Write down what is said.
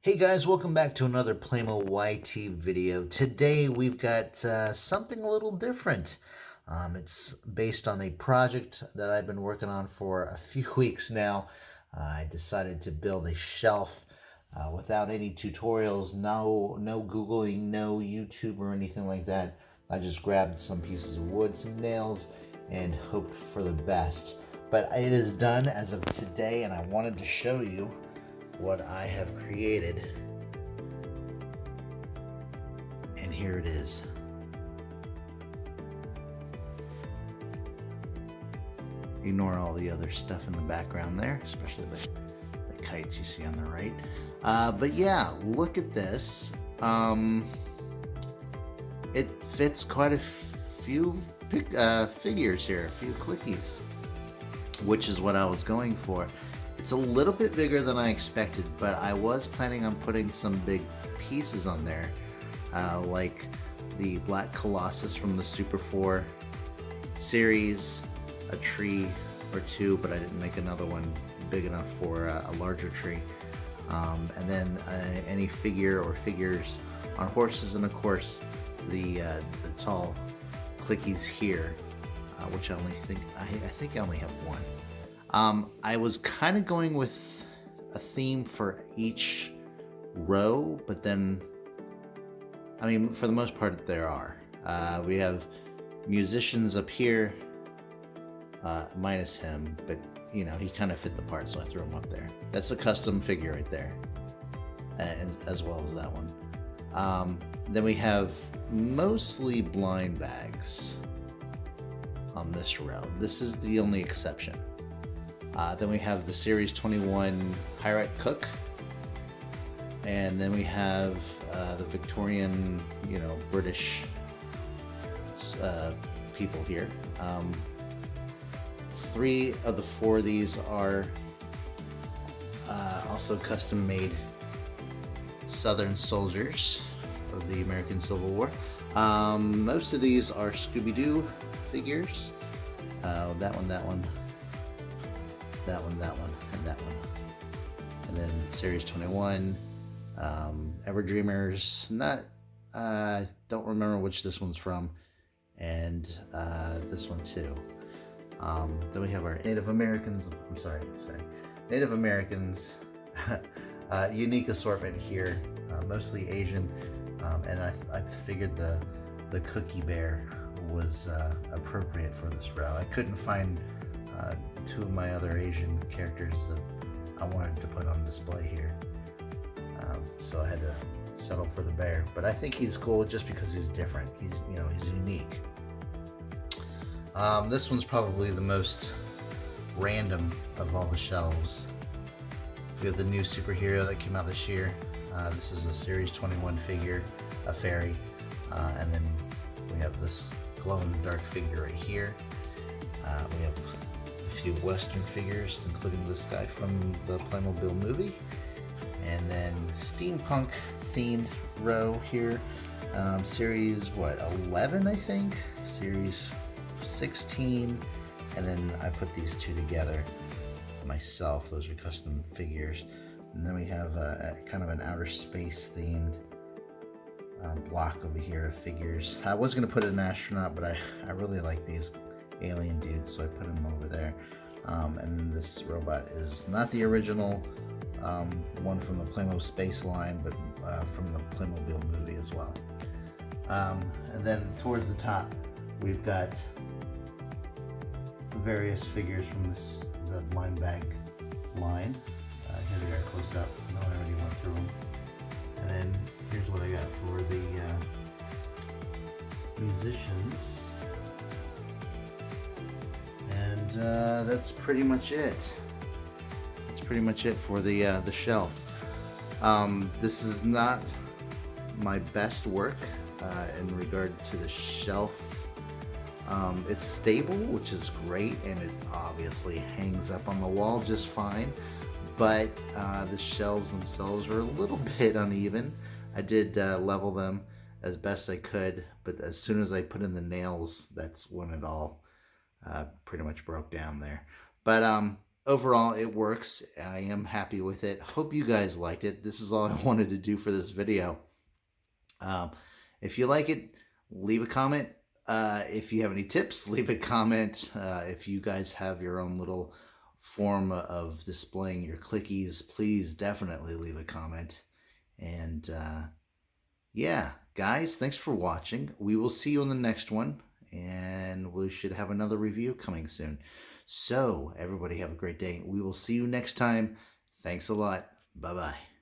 Hey guys, welcome back to another PLAYMO YT video. Today we've got something a little different. It's based on a project that I've been working on for a few weeks now. I decided to build a shelf without any tutorials, no Googling, no YouTube or anything like that. I just grabbed some pieces of wood, some nails, and hoped for the best. But it is done as of today, and I wanted to show you what I have created, and here it is. Ignore all the other stuff in the background there, especially the kites you see on the right. But yeah, look at this. It fits quite a few figures here, a few clickies, which is what I was going for. It's a little bit bigger than I expected, but I was planning on putting some big pieces on there, like the Black Colossus from the Super 4 series, a tree or two, but I didn't make another one big enough for a larger tree. And then any figure or figures on horses, and of course the tall clickies here, which I think I only have one. I was kind of going with a theme for each row, but then, I mean, for the most part, there are. We have musicians up here, minus him, but you know, he kind of fit the part, so I threw him up there. That's a custom figure right there, as well as that one. Then we have mostly blind bags on this row. This is the only exception. Then we have the Series 21 Pirate Cook, and then we have the Victorian, British people here. 3 of the 4 of these are also custom-made Southern soldiers of the American Civil War. Most of these are Scooby-Doo figures. That one, that one, and that one. And then Series 21, Everdreamers, don't remember which this one's from, and this one too. Then we have our Native Americans, Native Americans, unique assortment here, mostly Asian, and I figured the Cookie Bear was appropriate for this row. I couldn't find 2 of my other Asian characters that I wanted to put on display here, so I had to settle for the bear. But I think he's cool just because he's different. He's unique. This one's probably the most random of all the shelves. We have the new superhero that came out this year. This is a Series 21 figure, a fairy, and then we have this glow-in-the-dark figure right here. We have a few Western figures, including this guy from the Playmobil movie, and then steampunk themed row here. Series 11, I think, Series 16, and then I put these 2 together myself. Those are custom figures. And then we have a kind of an outer space themed block over here of figures. I was going to put an astronaut, but I really like these alien dudes, so I put him over there. And then this robot is not the original one from the Playmo Space line, but from the Playmobil movie as well. And then towards the top, we've got various figures from the blind bag line. Here they are close up. I know I already went through them. And then here's what I got for the musicians. And that's pretty much it. That's pretty much it for the shelf. This is not my best work in regard to the shelf. It's stable, which is great, and it obviously hangs up on the wall just fine, but the shelves themselves are a little bit uneven. I did level them as best I could, but as soon as I put in the nails, that's when it all pretty much broke down there. But overall, it works. I am happy with it. Hope you guys liked it. This is all I wanted to do for this video. Um, if you like it, leave a comment. If you have any tips, leave a comment. If you guys have your own little form of displaying your clickies, please definitely leave a comment. And yeah, guys, thanks for watching. We will see you on the next one, and we should have another review coming soon. So, everybody have a great day. We will see you next time. Thanks a lot. Bye-bye.